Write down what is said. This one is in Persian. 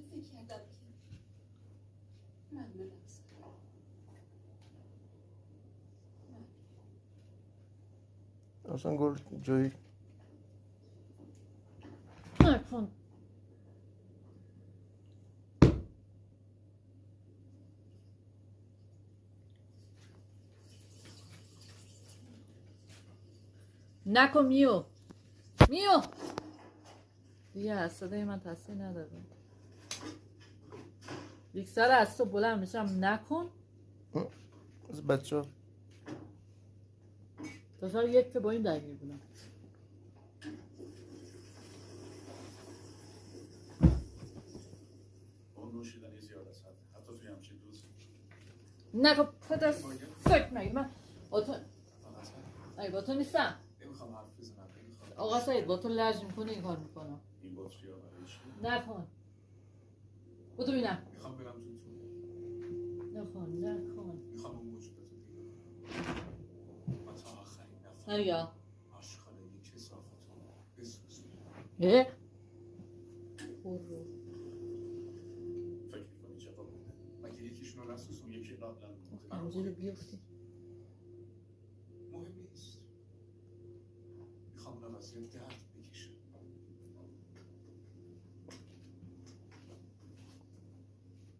فکر کردم که ممنونم سارا. اصلا گل جوی نکن. نکن میو دیگه از صدای من تاثیر نداره. یک سر از تو بلند میشم نکن. از بچه ها تا سال یک که با این درگیر بودم. اون نوشیدنی زیاد است حتی توی همچین روز. نکن پدر فکر مگه من با تو ای با تو نیستم. نمیخوام حرف بزنم. آقا سعید با تو لج میکنه این کار میکنم. این بطری ها برای چی؟ نکن بودو بینم. میخوام برم تو نکن میخوام اون موجودات رو دیگه و تا آخرین نفر هریا آشخاله یک کسافتون بسوزونی. برو فکر میکنی جواب میده مگه یکیشون رو نسوزون یکی قبلا همینجوری بیفتی. مهم نیست. میخوام اون وضعیت درد